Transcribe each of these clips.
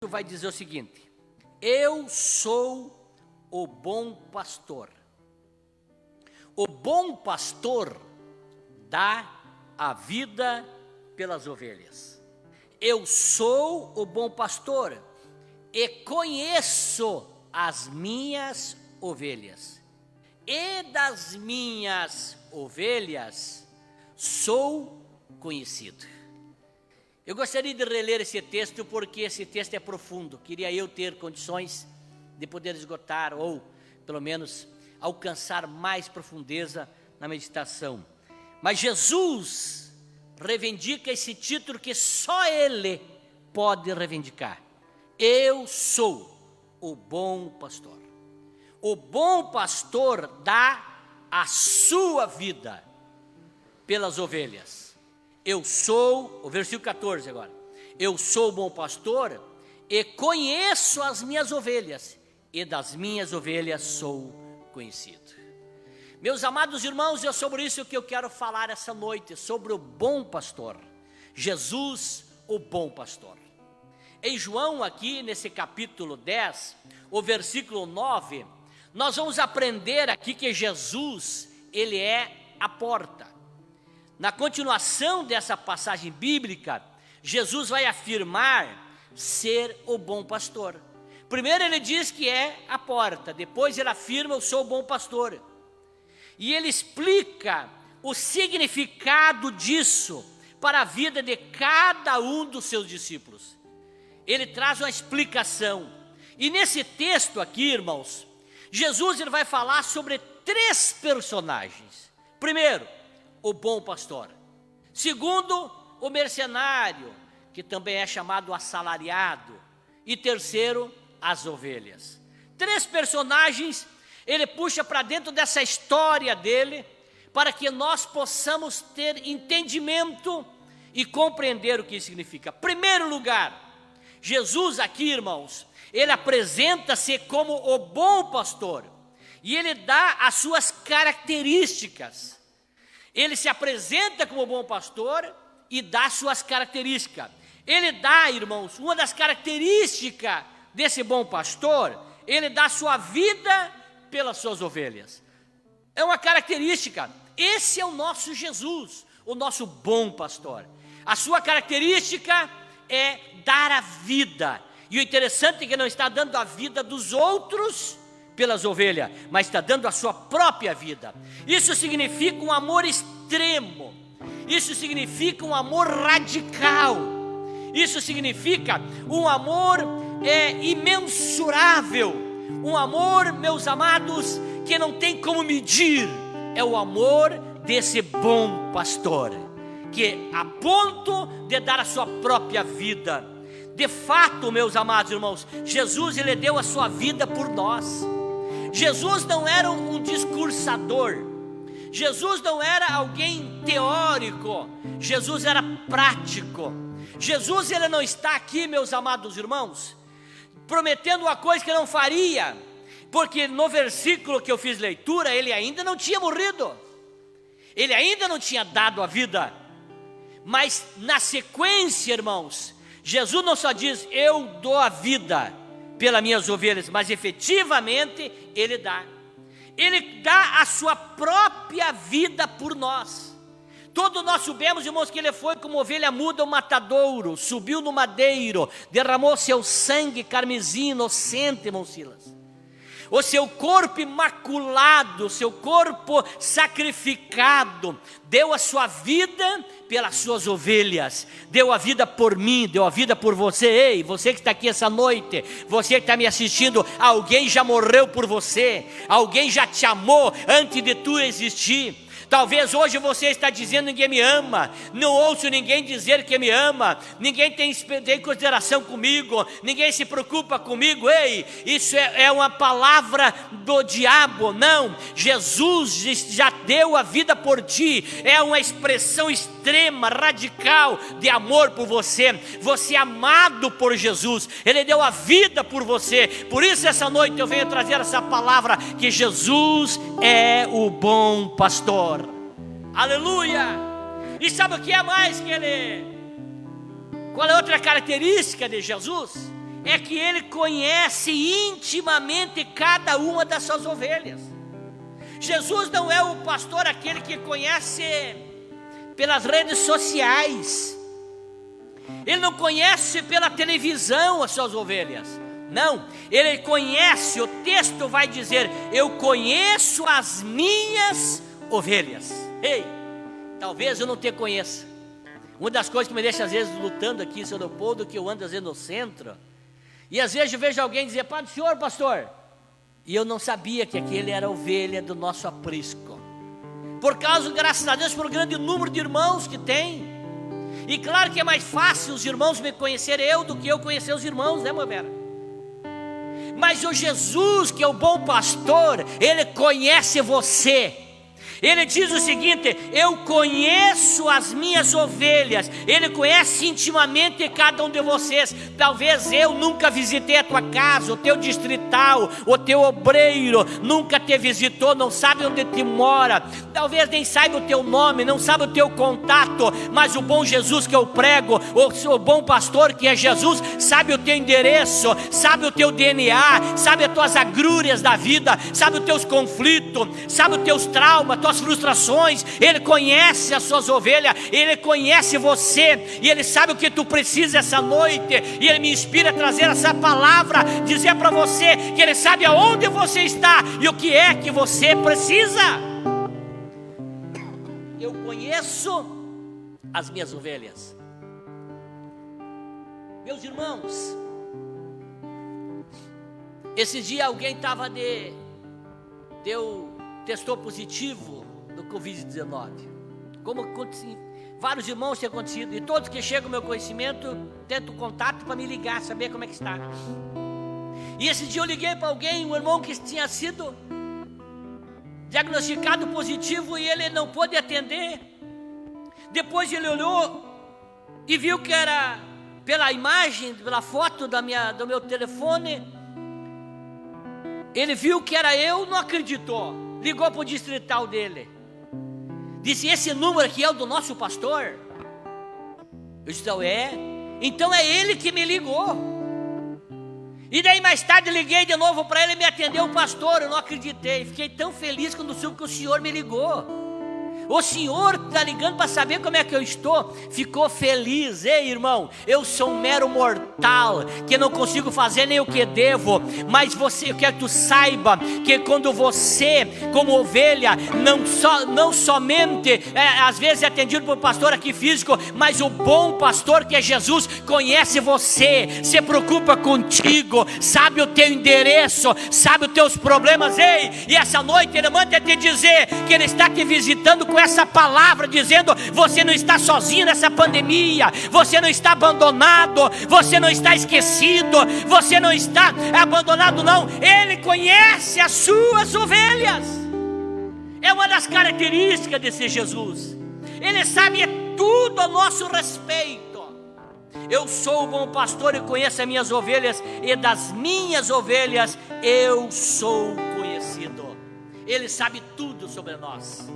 vai dizer o seguinte: eu sou o bom pastor. O bom pastor dá a vida pelas ovelhas. Eu sou o bom pastor e conheço as minhas ovelhas. E das minhas ovelhas sou conhecido. Eu gostaria de reler esse texto porque esse texto é profundo. Queria eu ter condições de poder esgotar ou, pelo menos, alcançar mais profundeza na meditação. Mas Jesus reivindica esse título que só Ele pode reivindicar. Eu sou o bom pastor. O bom pastor dá a sua vida pelas ovelhas. Eu sou, o versículo 14 agora. Eu sou o bom pastor e conheço as minhas ovelhas, e das minhas ovelhas sou conhecido. Meus amados irmãos, é sobre isso que eu quero falar essa noite, sobre o bom pastor. Jesus, o bom pastor. Em João, aqui nesse capítulo 10, o versículo 9, nós vamos aprender aqui que Jesus, Ele é a porta. Na continuação dessa passagem bíblica, Jesus vai afirmar ser o bom pastor. Primeiro ele diz que é a porta, depois ele afirma: eu sou o bom pastor. E ele explica o significado disso para a vida de cada um dos seus discípulos. Ele traz uma explicação. E nesse texto aqui, irmãos, Jesus ele vai falar sobre 3 personagens. Primeiro, o bom pastor. Segundo, o mercenário, que também é chamado assalariado. E terceiro, as ovelhas. 3 personagens ele puxa para dentro dessa história dele, para que nós possamos ter entendimento e compreender o que isso significa. Primeiro lugar, Jesus aqui, irmãos, ele apresenta-se como o bom pastor. E ele dá as suas características. Ele se apresenta como bom pastor e dá suas características. Ele dá, irmãos, uma das características desse bom pastor, ele dá sua vida pelas suas ovelhas. É uma característica. Esse é o nosso Jesus, o nosso bom pastor. A sua característica é dar a vida. E o interessante é que ele não está dando a vida dos outros pelas ovelhas, mas está dando a sua própria vida. Isso significa um amor extremo. Isso significa um amor radical. Isso significa um amor imensurável. Um amor, meus amados, que não tem como medir. É o amor desse bom pastor, que a ponto de dar a sua própria vida. De fato, meus amados irmãos, Jesus ele deu a sua vida por nós. Jesus não era um discursador. Jesus não era alguém teórico. Jesus era prático. Jesus ele não está aqui, meus amados irmãos, prometendo uma coisa que não faria, porque no versículo que eu fiz leitura, ele ainda não tinha morrido. Ele ainda não tinha dado a vida. Mas na sequência, irmãos, Jesus não só diz: eu dou a vida pelas minhas ovelhas, mas efetivamente Ele dá. Ele dá a sua própria vida por nós. Todos nós sabemos, irmãos, que Ele foi como ovelha muda ao matadouro, subiu no madeiro, derramou seu sangue carmesim inocente, irmão Silas. O seu corpo imaculado, o seu corpo sacrificado, deu a sua vida pelas suas ovelhas, deu a vida por mim, deu a vida por você. Ei, você que está aqui essa noite, você que está me assistindo, alguém já morreu por você, alguém já te amou antes de tu existir. Talvez hoje você está dizendo: ninguém me ama, não ouço ninguém dizer que me ama, ninguém tem consideração comigo, ninguém se preocupa comigo. Ei, isso é uma palavra do diabo. Não, Jesus já deu a vida por ti. É uma expressão extrema, radical de amor por você. Você é amado por Jesus, Ele deu a vida por você. Por isso essa noite eu venho trazer essa palavra, que Jesus é o bom pastor. Aleluia! E sabe o que é mais que Ele? Qual é outra característica de Jesus? é que Ele conhece intimamente cada uma das suas ovelhas. Jesus não é o pastor aquele que conhece pelas redes sociais. Ele não conhece pela televisão as suas ovelhas. Não, Ele conhece, o texto vai dizer: eu conheço as minhas ovelhas. Ei, talvez eu não te conheça. Uma das coisas que me deixa às vezes lutando aqui em São Leopoldo, que eu ando às vezes no centro, e às vezes eu vejo alguém dizer: Pai do Senhor, pastor, e eu não sabia que aquele era a ovelha do nosso aprisco, por causa, graças a Deus, por um grande número de irmãos que tem. E claro que é mais fácil os irmãos me conhecer eu do que eu conhecer os irmãos, né, Mavera? Mas o Jesus, que é o bom pastor, Ele conhece você. Ele diz o seguinte: eu conheço as minhas ovelhas. Ele conhece intimamente cada um de vocês. Talvez eu nunca visitei a tua casa, o teu distrital, o teu obreiro nunca te visitou, não sabe onde te mora, talvez nem saiba o teu nome, não sabe o teu contato. Mas o bom Jesus que eu prego, o bom pastor que é Jesus, sabe o teu endereço, sabe o teu DNA, sabe as tuas agrúrias da vida, sabe os teus conflitos, sabe os teus traumas, tuas frustrações. Ele conhece as suas ovelhas, Ele conhece você, e Ele sabe o que tu precisa essa noite. E Ele me inspira a trazer essa palavra, dizer para você que Ele sabe aonde você está e o que é que você precisa. Eu conheço as minhas ovelhas. Meus irmãos, esse dia alguém testou positivo do Covid-19. Como vários irmãos têm acontecido, e todos que chegam ao meu conhecimento tentam contato para me ligar, saber como é que está. E esse dia eu liguei para alguém, um irmão que tinha sido diagnosticado positivo, e ele não pôde atender. Depois ele olhou e viu que era pela imagem, pela foto do meu telefone. Ele viu que era eu, não acreditou, ligou para o distrital dele, disse: esse número aqui é o do nosso pastor? Eu disse: então é ele que me ligou. E daí mais tarde liguei de novo para ele, me atendeu o pastor. Eu não acreditei, fiquei tão feliz quando soube que o senhor me ligou. O senhor está ligando para saber como é que eu estou? Ficou feliz. Ei, irmão, eu sou um mero mortal, que não consigo fazer nem o que devo. Mas eu quero que tu saiba que quando você, como ovelha, não somente às vezes é atendido por pastor aqui físico, mas o bom pastor que é Jesus conhece você, se preocupa contigo, sabe o teu endereço, sabe os teus problemas. Ei, e essa noite Ele manda te dizer que Ele está te visitando com essa palavra, dizendo: você não está sozinho nessa pandemia, você não está abandonado, você não está esquecido, você não está abandonado, não. Ele conhece as suas ovelhas. É uma das características desse Jesus. Ele sabe tudo a nosso respeito. Eu sou o bom pastor e conheço as minhas ovelhas, e das minhas ovelhas eu sou conhecido. Ele sabe tudo sobre nós.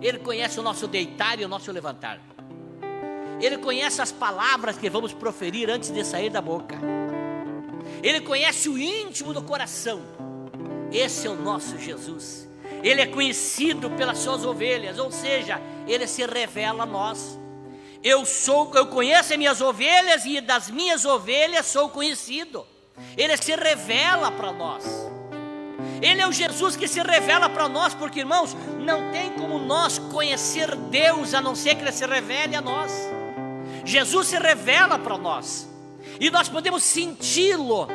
Ele conhece o nosso deitar e o nosso levantar. Ele conhece as palavras que vamos proferir antes de sair da boca. Ele conhece o íntimo do coração. Esse é o nosso Jesus. Ele é conhecido pelas suas ovelhas, ou seja, Ele se revela a nós. Eu conheço as minhas ovelhas, e das minhas ovelhas sou conhecido. Ele se revela para nós. Ele é o Jesus que se revela para nós, porque, irmãos, não tem como nós conhecer Deus a não ser que Ele se revele a nós. Jesus se revela para nós, e nós podemos senti-lo,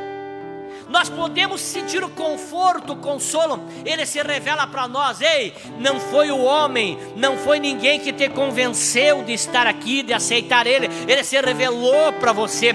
nós podemos sentir o conforto, o consolo. Ele se revela para nós. Ei, não foi o homem, não foi ninguém que te convenceu de estar aqui, de aceitar Ele. Ele se revelou para você.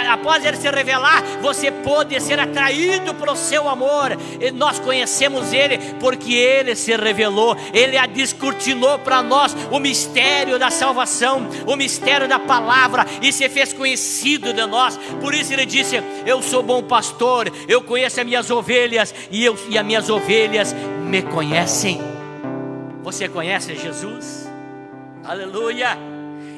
Após Ele se revelar, você pôde ser atraído pelo seu amor. E nós conhecemos Ele porque Ele se revelou. Ele descortinou para nós o mistério da salvação, o mistério da palavra, e se fez conhecido de nós. Por isso Ele disse: eu sou bom pastor, eu conheço as minhas ovelhas, e as minhas ovelhas me conhecem. Você conhece Jesus? Aleluia!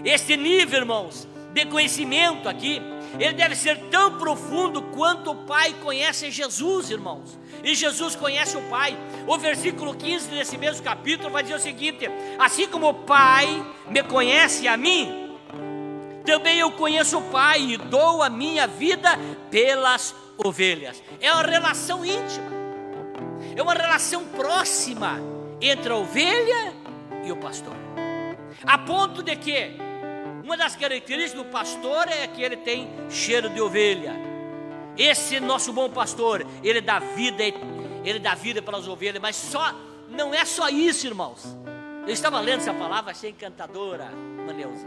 Este nível, irmãos, de conhecimento aqui ele deve ser tão profundo quanto o Pai conhece Jesus, irmãos. E Jesus conhece o Pai. O versículo 15 desse mesmo capítulo vai dizer o seguinte: assim como o Pai me conhece a mim, também eu conheço o Pai e dou a minha vida pelas ovelhas. É uma relação íntima, é uma relação próxima entre a ovelha e o pastor, a ponto de que uma das características do pastor é que ele tem cheiro de ovelha. Esse nosso bom pastor, ele dá vida pelas ovelhas, mas não é só isso, irmãos. Eu estava lendo essa palavra, achei encantadora, Maneusa.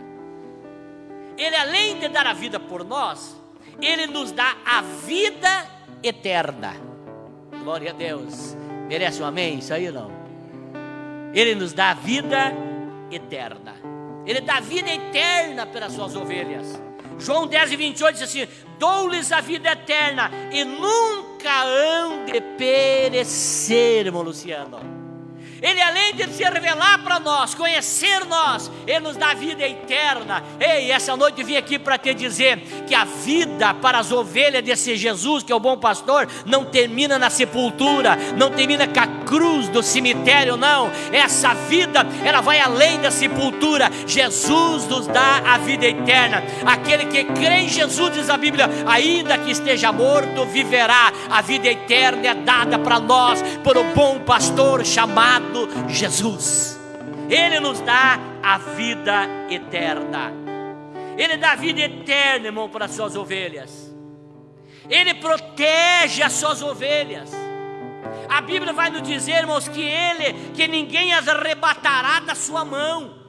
Ele, além de dar a vida por nós, ele nos dá a vida eterna. Glória a Deus. Merece um amém? Isso aí não? Ele nos dá a vida eterna. Ele dá vida eterna pelas suas ovelhas. João 10:28 diz assim: dou-lhes a vida eterna e nunca hão de perecer, irmão Luciano. Ele, além de se revelar para nós, conhecer nós, ele nos dá a vida eterna. Ei, essa noite eu vim aqui para te dizer que a vida para as ovelhas desse Jesus, que é o bom pastor, não termina na sepultura, não termina com a cruz do cemitério, não. Essa vida, ela vai além da sepultura. Jesus nos dá a vida eterna. Aquele que crê em Jesus, diz a Bíblia, ainda que esteja morto, viverá. A vida eterna é dada para nós por um bom pastor chamado Jesus. Ele nos dá a vida eterna. Ele dá a vida eterna, irmão, para as suas ovelhas. Ele protege as suas ovelhas. A Bíblia vai nos dizer, irmãos, que ninguém as arrebatará da sua mão.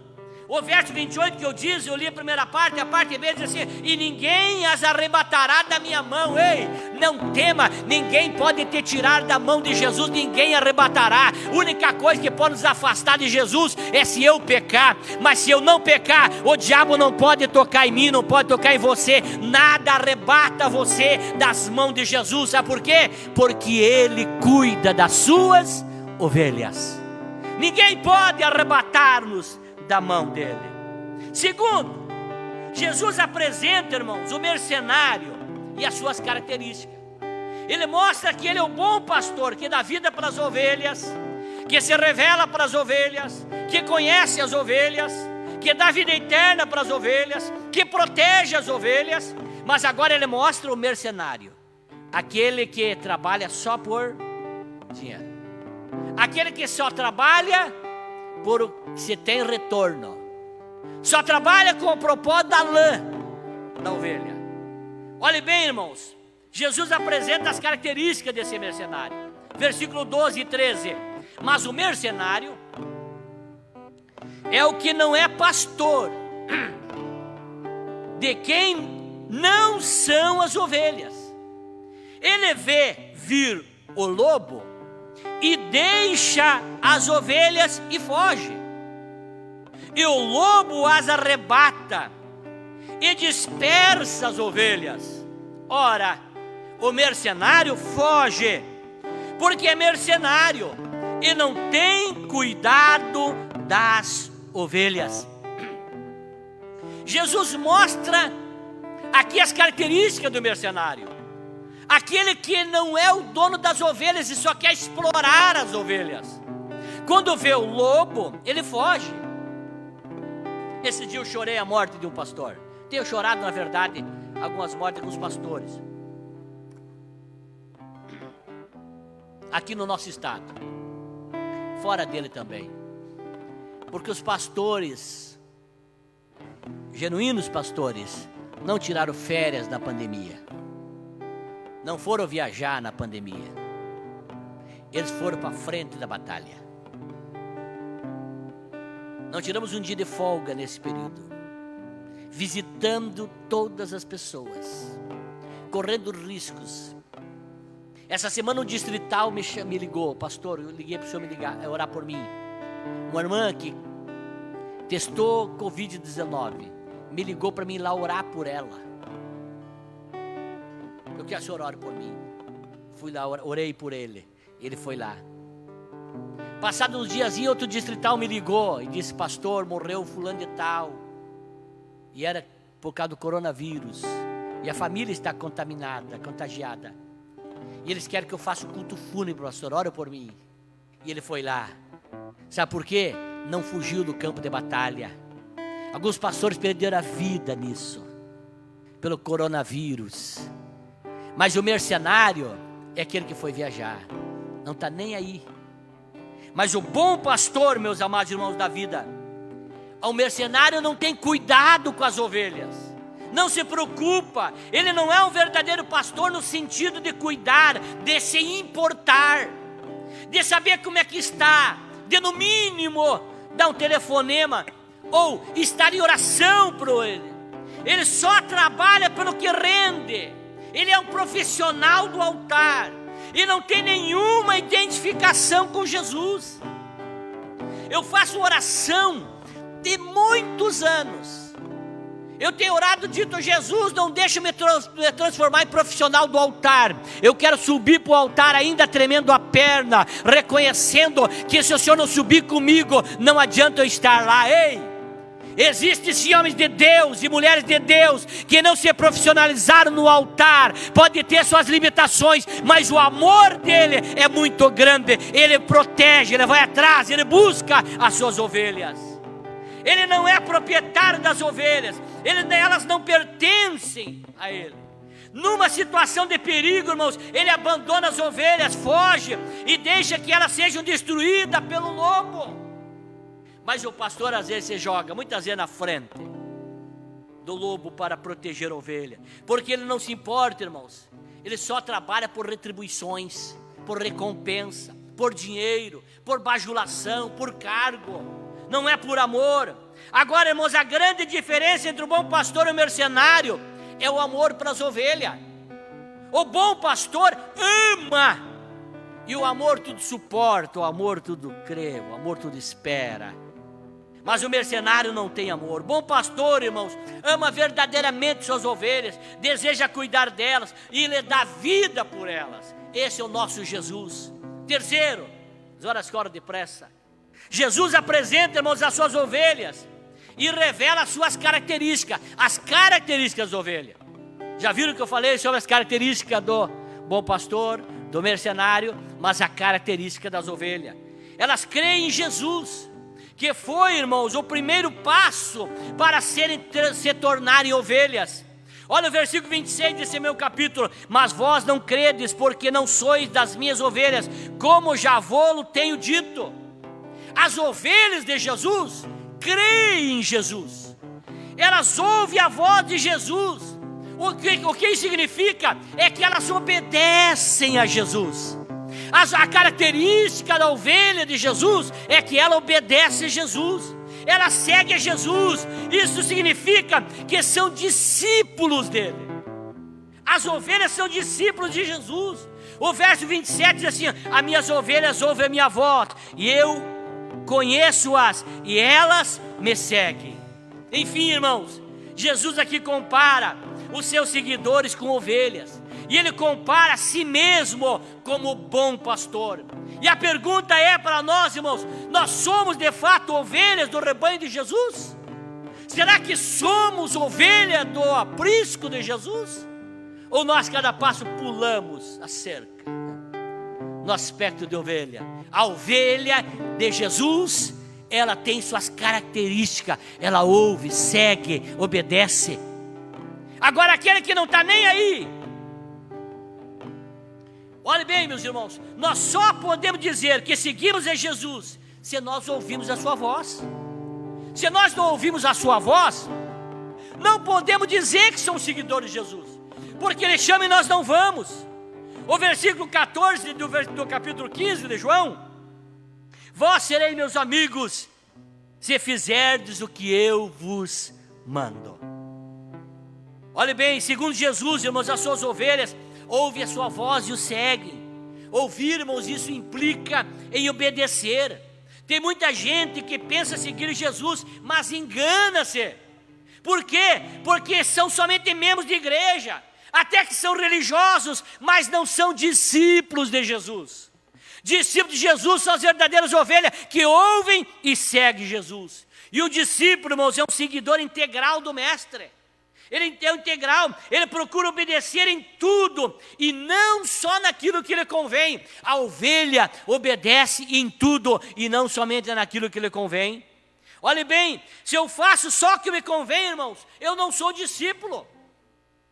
O verso 28 que eu li a primeira parte, a parte B diz assim: e ninguém as arrebatará da minha mão. Ei, não tema, ninguém pode te tirar da mão de Jesus, ninguém arrebatará. A única coisa que pode nos afastar de Jesus é se eu pecar. Mas se eu não pecar, o diabo não pode tocar em mim, não pode tocar em você. Nada arrebata você das mãos de Jesus. Sabe por quê? Porque Ele cuida das suas ovelhas. Ninguém pode arrebatar-nos da mão dele. Segundo, Jesus apresenta, irmãos, o mercenário e as suas características. Ele mostra que ele é o bom pastor, que dá vida para as ovelhas, que se revela para as ovelhas, que conhece as ovelhas, que dá vida eterna para as ovelhas, que protege as ovelhas. Mas agora ele mostra o mercenário, aquele que trabalha só por dinheiro, aquele que só trabalha por se tem retorno, só trabalha com o propósito da lã da ovelha. Olhe bem, irmãos, Jesus apresenta as características desse mercenário. Versículo 12 e 13. Mas o mercenário é o que não é pastor, de quem não são as ovelhas. Ele vê vir o lobo e deixa as ovelhas e foge. E o lobo as arrebata e dispersa as ovelhas. Ora, o mercenário foge, porque é mercenário e não tem cuidado das ovelhas. Jesus mostra aqui as características do mercenário. Aquele que não é o dono das ovelhas e só quer explorar as ovelhas. Quando vê o lobo, ele foge. Esse dia eu chorei a morte de um pastor. Tenho chorado, na verdade, algumas mortes com os pastores aqui no nosso estado, fora dele também. Porque os pastores, genuínos pastores, não tiraram férias na pandemia, não foram viajar na pandemia, eles foram para frente da batalha. Não tiramos um dia de folga nesse período, visitando todas as pessoas, correndo riscos. Essa semana o distrital me ligou: pastor, eu liguei para o senhor me ligar, orar por mim. Uma irmã que testou Covid-19 me ligou para mim ir lá orar por ela. Eu quero que o senhor ore por mim. Fui lá, orei por ele. Ele foi lá. Passado uns diazinhos, outro distrital me ligou e disse: pastor, morreu fulano de tal. E era por causa do coronavírus. E a família está contaminada, contagiada. E eles querem que eu faça o culto fúnebre, pastor, ora por mim. E ele foi lá. Sabe por quê? Não fugiu do campo de batalha. Alguns pastores perderam a vida nisso, pelo coronavírus. Mas o mercenário é aquele que foi viajar, não está nem aí. Mas o bom pastor, meus amados irmãos da vida, o mercenário não tem cuidado com as ovelhas, não se preocupa. Ele não é um verdadeiro pastor no sentido de cuidar, de se importar, de saber como é que está, de no mínimo dar um telefonema ou estar em oração para ele. Ele só trabalha pelo que rende. Ele é um profissional do altar e não tem nenhuma identificação com Jesus. Eu faço oração de muitos anos. Eu tenho orado, dito: Jesus, não deixa me transformar em profissional do altar. Eu quero subir para o altar ainda tremendo a perna, reconhecendo que se o Senhor não subir comigo, não adianta eu estar lá. Ei! Existem sim homens de Deus e mulheres de Deus que não se profissionalizaram no altar. Pode ter suas limitações, mas o amor dele é muito grande. Ele protege, ele vai atrás, ele busca as suas ovelhas. Ele não é proprietário das ovelhas, elas não pertencem a ele. Numa situação de perigo, irmãos, ele abandona as ovelhas, foge e deixa que elas sejam destruídas pelo lobo. Mas o pastor às vezes se joga, muitas vezes na frente do lobo para proteger a ovelha, porque ele não se importa, irmãos. Ele só trabalha por retribuições, por recompensa, por dinheiro, por bajulação, por cargo. Não é por amor. Agora, irmãos, a grande diferença entre o bom pastor e o mercenário é o amor para as ovelhas. O bom pastor ama, e o amor tudo suporta, o amor tudo crê, o amor tudo espera. Mas o mercenário não tem amor. Bom pastor, irmãos, ama verdadeiramente suas ovelhas, deseja cuidar delas e lhe dá vida por elas. Esse é o nosso Jesus. Terceiro, as horas correm depressa. Jesus apresenta, irmãos, as suas ovelhas e revela as suas características, as características da ovelha. Já viram que eu falei sobre as características do bom pastor, do mercenário, mas a característica das ovelhas? Elas creem em Jesus, que foi, irmãos, o primeiro passo para se tornarem ovelhas. Olha o versículo 26 desse meu capítulo: mas vós não credes, porque não sois das minhas ovelhas, como já vou-lo tenho dito. As ovelhas de Jesus creem em Jesus, elas ouvem a voz de Jesus. O que isso significa? É que elas obedecem a Jesus. A característica da ovelha de Jesus é que ela obedece a Jesus, ela segue a Jesus. Isso significa que são discípulos dele. As ovelhas são discípulos de Jesus. O verso 27 diz assim: as minhas ovelhas ouvem a minha voz, e eu conheço-as, e elas me seguem. Enfim, irmãos, Jesus aqui compara os seus seguidores com ovelhas, e ele compara a si mesmo como bom pastor. E a pergunta é para nós, irmãos: nós somos de fato ovelhas do rebanho de Jesus? Será que somos ovelha do aprisco de Jesus? Ou nós cada passo pulamos a cerca? No aspecto de ovelha, a ovelha de Jesus, ela tem suas características, ela ouve, segue, obedece. Agora aquele que não está nem aí, olhe bem, meus irmãos, nós só podemos dizer que seguimos a Jesus se nós ouvimos a sua voz. Se nós não ouvimos a sua voz, não podemos dizer que somos seguidores de Jesus, porque ele chama e nós não vamos. O versículo 14 do capítulo 15 de João: vós sereis meus amigos se fizerdes o que eu vos mando. Olhe bem, segundo Jesus, irmãos, as suas ovelhas ouvem a sua voz e o seguem. Ouvir, irmãos, isso implica em obedecer. Tem muita gente que pensa seguir Jesus, mas engana-se. Por quê? Porque são somente membros de igreja, até que são religiosos, mas não são discípulos de Jesus. Discípulos de Jesus são as verdadeiras ovelhas que ouvem e seguem Jesus. E o discípulo, irmãos, é um seguidor integral do mestre. ele é integral, ele procura obedecer em tudo, e não só naquilo que lhe convém. A ovelha obedece em tudo, e não somente naquilo que lhe convém. Olhe bem, se eu faço só o que me convém, irmãos, eu não sou discípulo.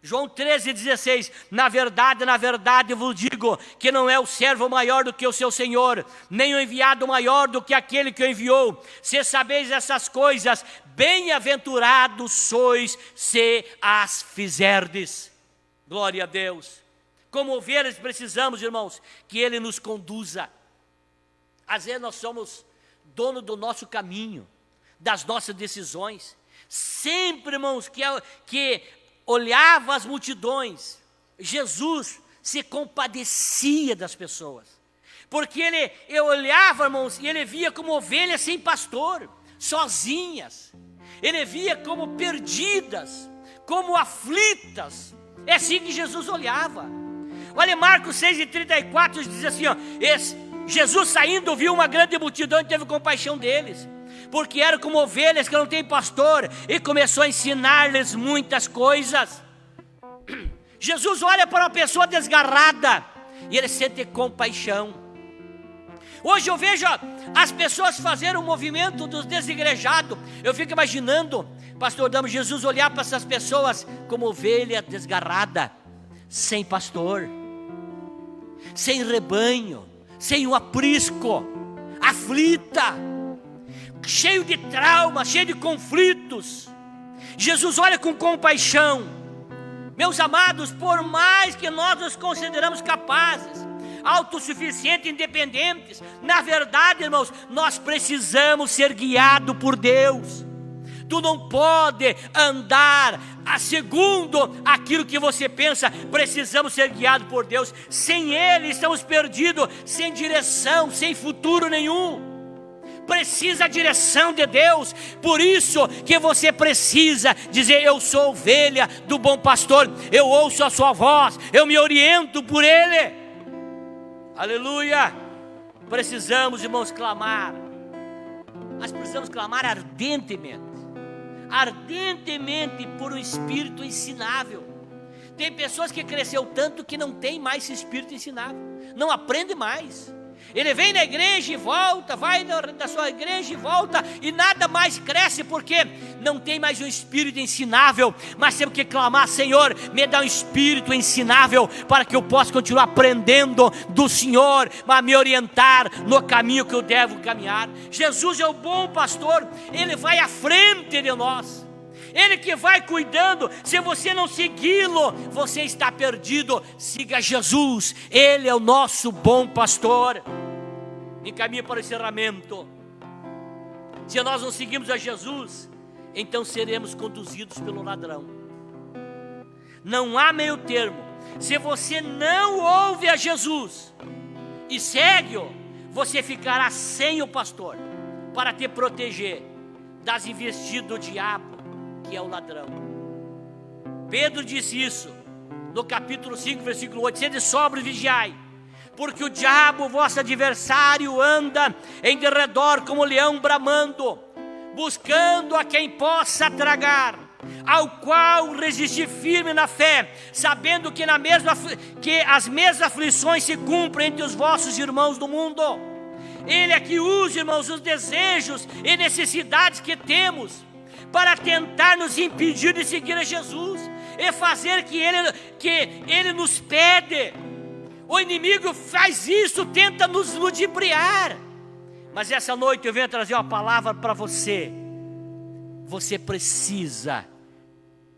João 13,16, na verdade, eu vos digo, que não é o servo maior do que o seu senhor, nem o enviado maior do que aquele que o enviou. Se sabeis essas coisas, bem-aventurados sois, se as fizerdes. Glória a Deus. Como ovelhas precisamos, irmãos, que Ele nos conduza. Às vezes nós somos dono do nosso caminho, das nossas decisões. Sempre, irmãos, que olhava as multidões, Jesus se compadecia das pessoas, porque ele olhava, irmãos, e ele via como ovelhas sem pastor, sozinhas, ele via como perdidas, como aflitas. É assim que Jesus olhava. Olha, Marcos 6,34 diz assim, ó, Jesus saindo viu uma grande multidão e teve compaixão deles, porque eram como ovelhas que não têm pastor, e começou a ensinar-lhes muitas coisas. Jesus olha para uma pessoa desgarrada e ele sente compaixão. Hoje eu vejo as pessoas fazerem um movimento dos desigrejados. Eu fico imaginando, pastor Damo, Jesus olhar para essas pessoas como ovelha desgarrada, sem pastor, sem rebanho, sem um aprisco, aflita, cheio de trauma, cheio de conflitos. Jesus olha com compaixão. Meus amados, por mais que nós nos consideramos capazes, autossuficientes, independentes, na verdade, irmãos, nós precisamos ser guiados por Deus. Tu não pode andar segundo aquilo que você pensa. Precisamos ser guiados por Deus. Sem Ele estamos perdidos, sem direção, sem futuro nenhum. Precisa a direção de Deus. Por isso que você precisa dizer: eu sou ovelha do bom pastor, eu ouço a sua voz, eu me oriento por Ele. Aleluia. Precisamos, irmãos, clamar. Nós precisamos clamar ardentemente por um espírito ensinável. Tem pessoas que cresceu tanto que não tem mais esse espírito ensinável, não aprende mais. Ele vem na igreja e volta, vai da sua igreja e volta, e nada mais cresce, porque não tem mais um espírito ensinável. Mas temos que clamar: Senhor, me dá um espírito ensinável, para que eu possa continuar aprendendo do Senhor, para me orientar no caminho que eu devo caminhar. Jesus é o bom pastor, Ele vai à frente de nós, Ele que vai cuidando. Se você não segui-lo, você está perdido. Siga Jesus, Ele é o nosso bom pastor. Encaminhe para o encerramento. Se nós não seguimos a Jesus, então seremos conduzidos pelo ladrão. Não há meio termo. Se você não ouve a Jesus e segue-o, você ficará sem o pastor para te proteger das investidas do diabo, que é o ladrão. Pedro disse isso no capítulo 5, versículo 8: sede sóbrios e vigiai, porque o diabo, vosso adversário, anda em derredor como leão bramando, buscando a quem possa tragar, ao qual resistir firme na fé, sabendo que as mesmas aflições se cumprem entre os vossos irmãos do mundo. Ele é que usa, irmãos, os desejos e necessidades que temos para tentar nos impedir de seguir a Jesus e fazer que Ele nos pede. O inimigo faz isso, tenta nos ludibriar. Mas essa noite eu venho trazer uma palavra para você. Você precisa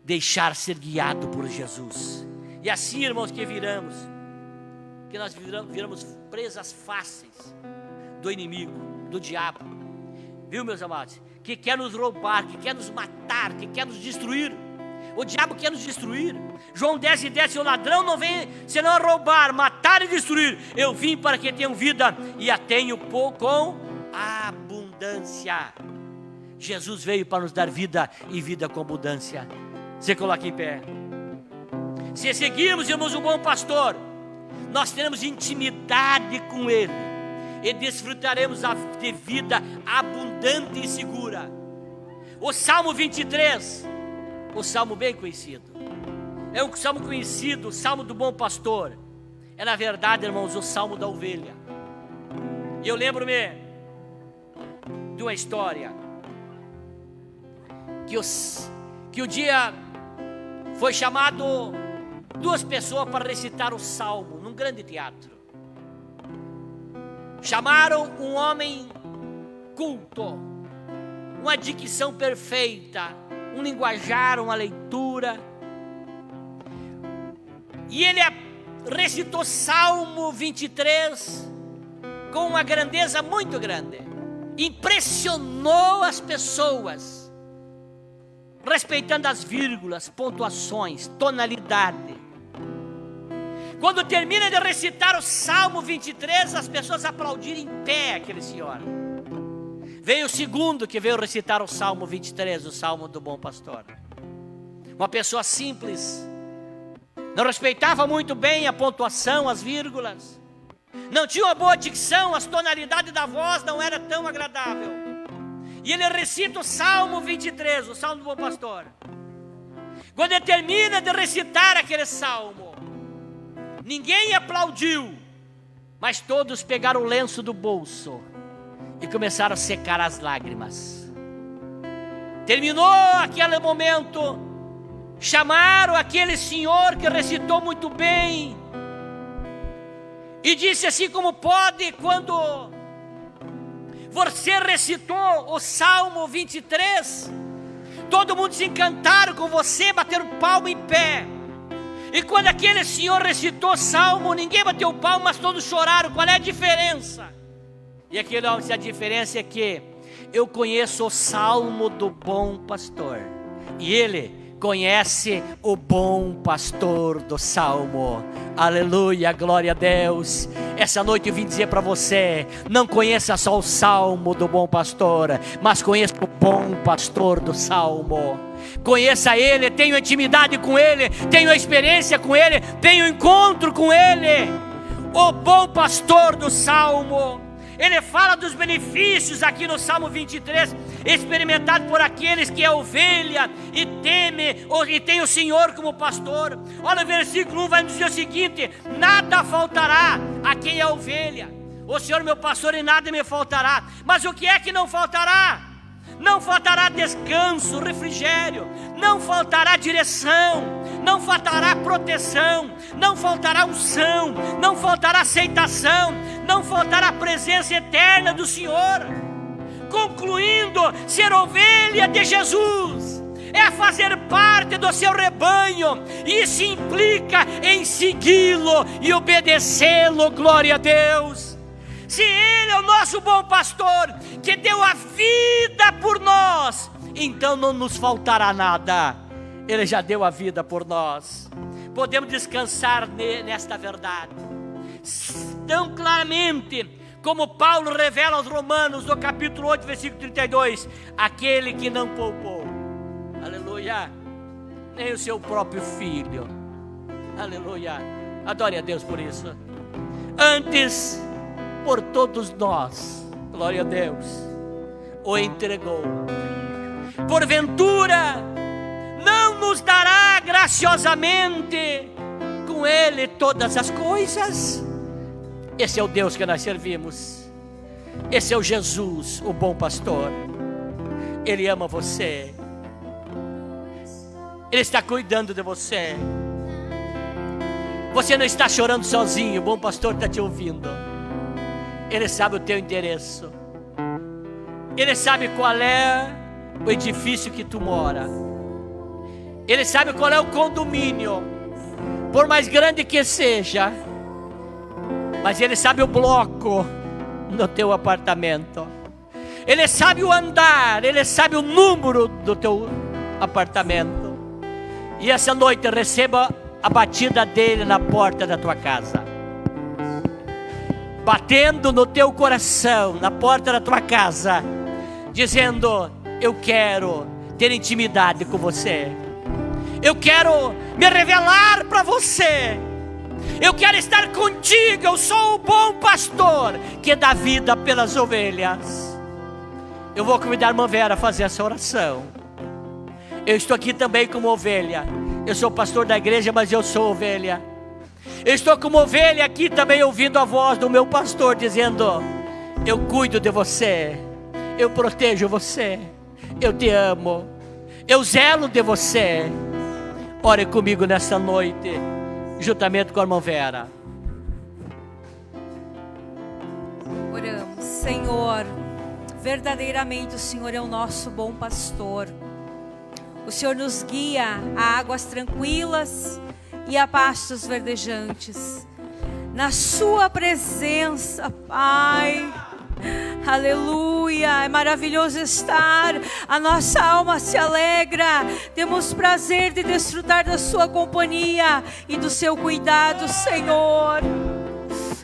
deixar ser guiado por Jesus. E assim, irmãos, que nós viramos presas fáceis do inimigo, do diabo. Viu, meus amados? Que quer nos roubar, que quer nos matar, que quer nos destruir. O diabo quer nos destruir. João 10:10: o ladrão não vem senão roubar, matar e destruir. Eu vim para que tenham vida e a tenham com abundância. Jesus veio para nos dar vida e vida com abundância. Você coloca em pé. Se seguirmos, irmãos, o bom pastor, nós teremos intimidade com Ele e desfrutaremos de vida abundante e segura. O Salmo 23, um salmo bem conhecido. É um salmo conhecido, o Salmo do Bom Pastor. É, na verdade, irmãos, o Salmo da Ovelha. E eu lembro-me de uma história que o dia foi chamado duas pessoas para recitar o Salmo num grande teatro. Chamaram um homem culto, uma dicção perfeita, um linguajar, uma leitura. E ele recitou Salmo 23 com uma grandeza muito grande. Impressionou as pessoas, respeitando as vírgulas, pontuações, tonalidade. Quando termina de recitar o Salmo 23, as pessoas aplaudiram em pé aquele senhor. Veio o segundo que veio recitar o Salmo 23, o Salmo do Bom Pastor. Uma pessoa simples, não respeitava muito bem a pontuação, as vírgulas, não tinha uma boa dicção, as tonalidades da voz não era tão agradável. E ele recita o Salmo 23, o Salmo do Bom Pastor. Quando ele termina de recitar aquele salmo, ninguém aplaudiu, mas todos pegaram o lenço do bolso e começaram a secar as lágrimas. Terminou aquele momento, chamaram aquele senhor que recitou muito bem e disse assim: como pode, quando você recitou o Salmo 23, todo mundo se encantaram com você, bateram palma em pé. E quando aquele senhor recitou o Salmo, ninguém bateu palma, mas todos choraram. Qual é a diferença? E aquele homem disse: a diferença é que eu conheço o Salmo do Bom Pastor, e ele conhece o bom pastor do Salmo. Aleluia, glória a Deus. Essa noite eu vim dizer para você: não conheça só o Salmo do Bom Pastor, mas conheça o bom pastor do Salmo. Conheça ele, tenha intimidade com ele, tenha experiência com ele, tenha encontro com ele. O bom pastor do Salmo, ele fala dos benefícios aqui no Salmo 23, experimentado por aqueles que é ovelha e teme e tem o Senhor como pastor. Olha, o versículo 1 vai dizer o seguinte: nada faltará a quem é ovelha. O Senhor meu pastor e nada me faltará. Mas o que é que não faltará? Não faltará descanso, refrigério, não faltará direção, não faltará proteção, não faltará unção, não faltará aceitação, não faltará a presença eterna do Senhor. Concluindo, ser ovelha de Jesus é fazer parte do seu rebanho. Isso implica em segui-lo e obedecê-lo. Glória a Deus. Se Ele é o nosso bom pastor, que deu a vida por nós, então não nos faltará nada. Ele já deu a vida por nós. Podemos descansar nesta verdade tão claramente, como Paulo revela aos Romanos, no capítulo 8, versículo 32, aquele que não poupou, aleluia, nem o seu próprio filho, aleluia, adore a Deus por isso, antes por todos nós, glória a Deus, o entregou. Porventura não nos dará graciosamente com Ele todas as coisas? Esse é o Deus que nós servimos. Esse é o Jesus, o bom pastor. Ele ama você. Ele está cuidando de você. Você não está chorando sozinho, o bom pastor está te ouvindo. Ele sabe o teu endereço. Ele sabe qual é o edifício que tu mora. Ele sabe qual é o condomínio, por mais grande que seja. Mas Ele sabe o bloco do teu apartamento. Ele sabe o andar, Ele sabe o número do teu apartamento. E essa noite receba a batida dele na porta da tua casa, batendo no teu coração, na porta da tua casa, dizendo: eu quero ter intimidade com você, eu quero me revelar para você, eu quero estar contigo. Eu sou o bom pastor que dá vida pelas ovelhas. Eu vou convidar a irmã Vera a fazer essa oração. Eu estou aqui também como ovelha. Eu sou pastor da igreja, mas eu sou ovelha. Eu estou como ovelha aqui também, ouvindo a voz do meu pastor dizendo: eu cuido de você, eu protejo você, eu te amo, eu zelo de você. Ore comigo nessa noite, juntamente com a irmã Vera. Oramos. Senhor, verdadeiramente o Senhor é o nosso bom pastor. O Senhor nos guia a águas tranquilas e a pastos verdejantes. Na sua presença, Pai, aleluia, é maravilhoso estar, a nossa alma se alegra, temos prazer de desfrutar da sua companhia e do seu cuidado, Senhor.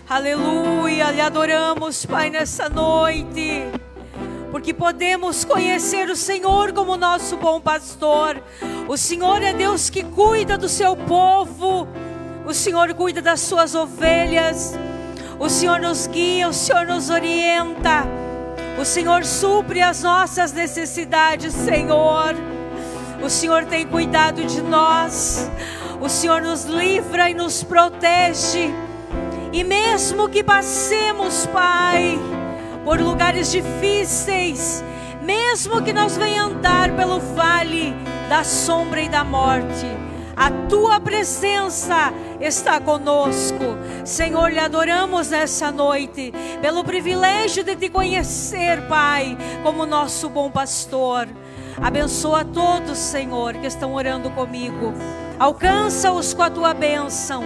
Aleluia, lhe adoramos, Pai, nessa noite, porque podemos conhecer o Senhor como nosso bom pastor. O Senhor é Deus que cuida do seu povo, o Senhor cuida das suas ovelhas, o Senhor nos guia, o Senhor nos orienta, o Senhor supre as nossas necessidades, Senhor. O Senhor tem cuidado de nós, o Senhor nos livra e nos protege. E mesmo que passemos, Pai, por lugares difíceis, mesmo que nós venhamos andar pelo vale da sombra e da morte, a Tua presença está conosco. Senhor, lhe adoramos nessa noite, pelo privilégio de Te conhecer, Pai, como nosso bom pastor. Abençoa todos, Senhor, que estão orando comigo. Alcança-os com a Tua bênção.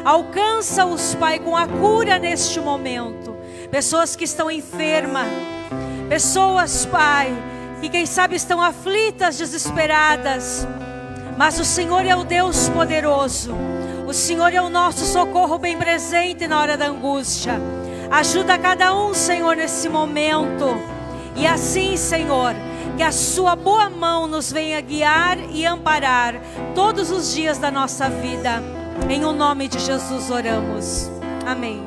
Alcança-os, Pai, com a cura neste momento. Pessoas que estão enfermas, pessoas, Pai, que quem sabe estão aflitas, desesperadas, mas o Senhor é o Deus poderoso. O Senhor é o nosso socorro bem presente na hora da angústia. Ajuda cada um, Senhor, nesse momento. E assim, Senhor, que a sua boa mão nos venha guiar e amparar todos os dias da nossa vida. Em o nome de Jesus oramos. Amém.